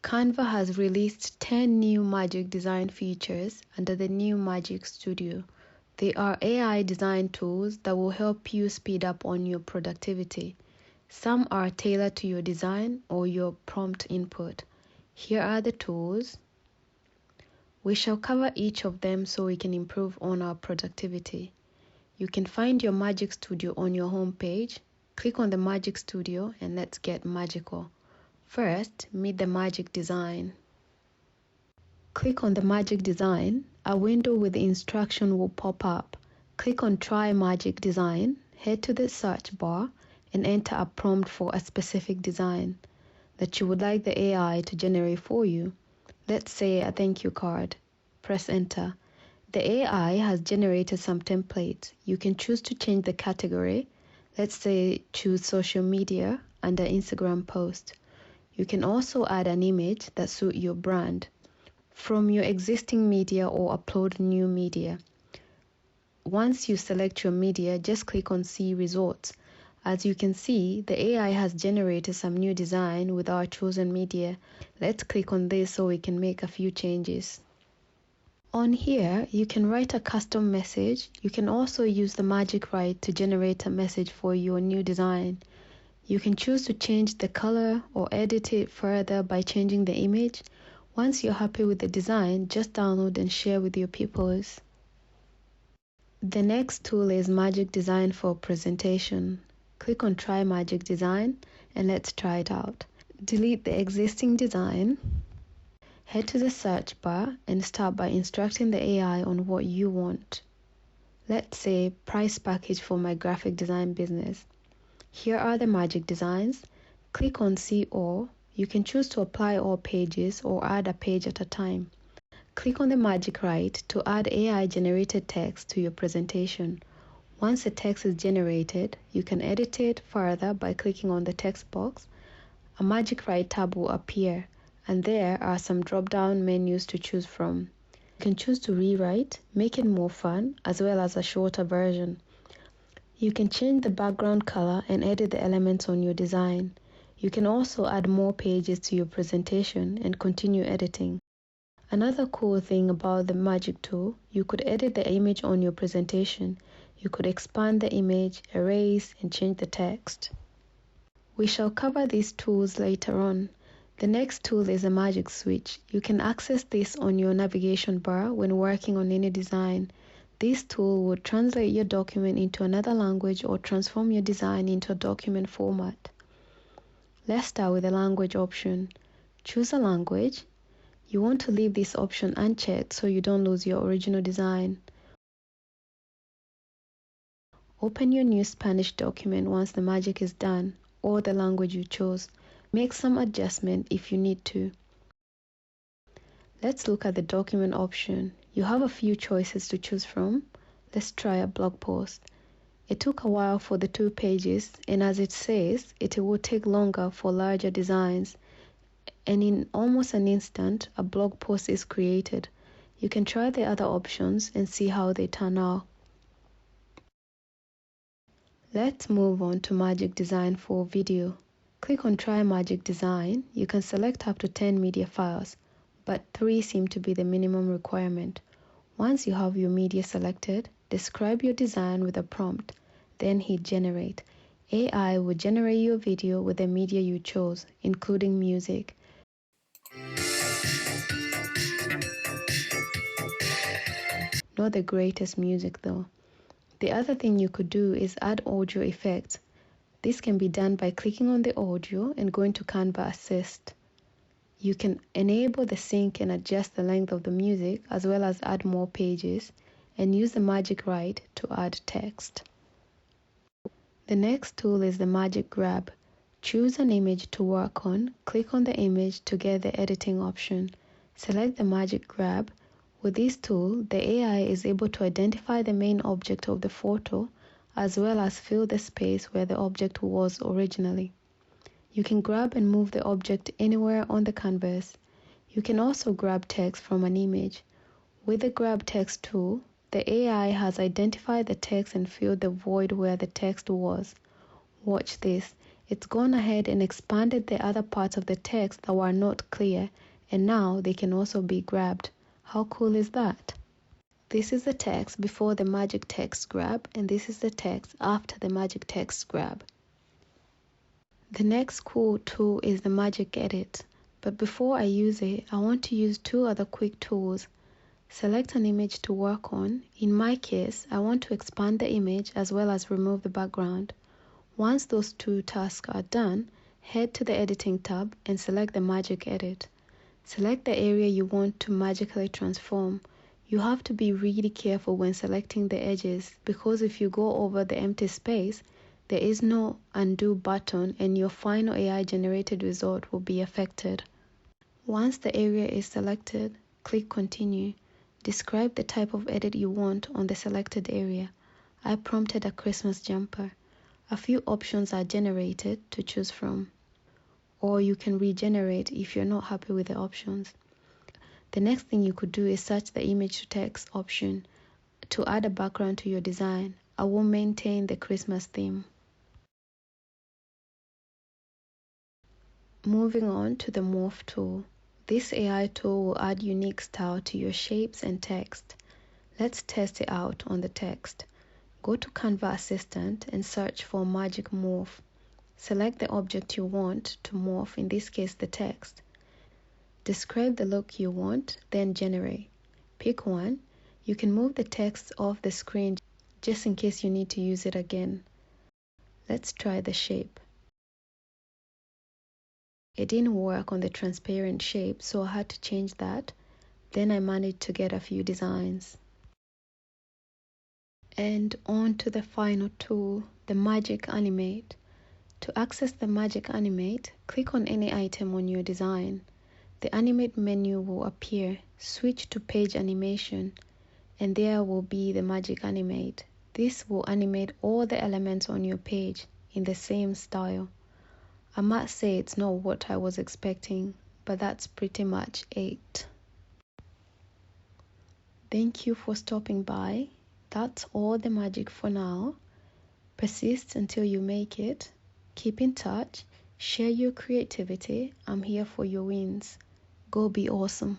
Canva has released 10 new Magic Design features under the new Magic Studio. They are AI design tools that will help you speed up on your productivity. Some are tailored to your design or your prompt input. Here are the tools. We shall cover each of them so we can improve on our productivity. You can find your Magic Studio on your home page. Click on the Magic Studio and let's get magical. First, meet the Magic Design. Click on the Magic Design. A window with the instruction will pop up. Click on Try Magic Design. Head to the search bar and enter a prompt for a specific design that you would like the AI to generate for you. Let's say a thank you card. Press enter. The AI has generated some templates. You can choose to change the category. Let's say choose social media under Instagram post. You can also add an image that suits your brand from your existing media or upload new media. Once you select your media, just click on See Results. As you can see, the AI has generated some new design with our chosen media. Let's click on this so we can make a few changes. On here, you can write a custom message. You can also use the magic write to generate a message for your new design. You can choose to change the color or edit it further by changing the image. Once you're happy with the design, just download and share with your peoples. The next tool is Magic Design for Presentation. Click on Try Magic Design and let's try it out. Delete the existing design. Head to the search bar and start by instructing the AI on what you want. Let's say price package for my graphic design business. Here are the magic designs. Click on See All. You can choose to apply all pages or add a page at a time. Click on the magic write to add AI generated text to your presentation. Once the text is generated, you can edit it further by clicking on the text box. A magic write tab will appear, and there are some drop-down menus to choose from. You can choose to rewrite, make it more fun, as well as a shorter version. You can change the background color and edit the elements on your design. You can also add more pages to your presentation and continue editing. Another cool thing about the Magic tool, you could edit the image on your presentation. You could expand the image, erase, and change the text. We shall cover these tools later on. The next tool is a magic switch. You can access this on your navigation bar when working on any design. This tool will translate your document into another language or transform your design into a document format. Let's start with the language option. Choose a language. You want to leave this option unchecked so you don't lose your original design. Open your new Spanish document once the magic is done, or the language you chose. Make some adjustment if you need to. Let's look at the document option. You have a few choices to choose from. Let's try a blog post. It took a while for the 2 pages, and as it says, it will take longer for larger designs. And in almost an instant, a blog post is created. You can try the other options and see how they turn out. Let's move on to Magic Design for video. Click on Try Magic Design. You can select up to 10 media files, but 3 seem to be the minimum requirement. Once you have your media selected, describe your design with a prompt, then hit Generate. AI will generate your video with the media you chose, including music. Not the greatest music though. The other thing you could do is add audio effects. This can be done by clicking on the audio and going to Canva Assist. You can enable the sync and adjust the length of the music as well as add more pages and use the magic write to add text. The next tool is the magic grab. Choose an image to work on, click on the image to get the editing option. Select the magic grab. With this tool, the AI is able to identify the main object of the photo as well as fill the space where the object was originally. You can grab and move the object anywhere on the canvas. You can also grab text from an image. With the Grab Text tool, the AI has identified the text and filled the void where the text was. Watch this. It's gone ahead and expanded the other parts of the text that were not clear, and now they can also be grabbed. How cool is that? This is the text before the magic text grab, and this is the text after the magic text grab. The next cool tool is the magic edit, but before I use it, I want to use two other quick tools. Select an image to work on. In my case, I want to expand the image as well as remove the background. Once those two tasks are done, head to the editing tab and select the magic edit. Select the area you want to magically transform. You have to be really careful when selecting the edges, because if you go over the empty space, there is no undo button and your final AI generated result will be affected. Once the area is selected, click continue. Describe the type of edit you want on the selected area. I prompted a Christmas jumper. A few options are generated to choose from, or you can regenerate if you're not happy with the options. The next thing you could do is search the image to text option to add a background to your design. I will maintain the Christmas theme. Moving on to the Morph tool. This AI tool will add unique style to your shapes and text. Let's test it out on the text. Go to Canva Assistant and search for Magic Morph. Select the object you want to morph, in this case the text. Describe the look you want, then generate. Pick one. You can move the text off the screen just in case you need to use it again. Let's try the shape. It didn't work on the transparent shape, so I had to change that. Then I managed to get a few designs. And on to the final tool, the Magic Animate. To access the Magic Animate, click on any item on your design. The Animate menu will appear. Switch to Page Animation, and there will be the Magic Animate. This will animate all the elements on your page in the same style. I must say it's not what I was expecting, but that's pretty much it. Thank you for stopping by. That's all the magic for now. Persist until you make it. Keep in touch. Share your creativity. I'm here for your wins. Go be awesome.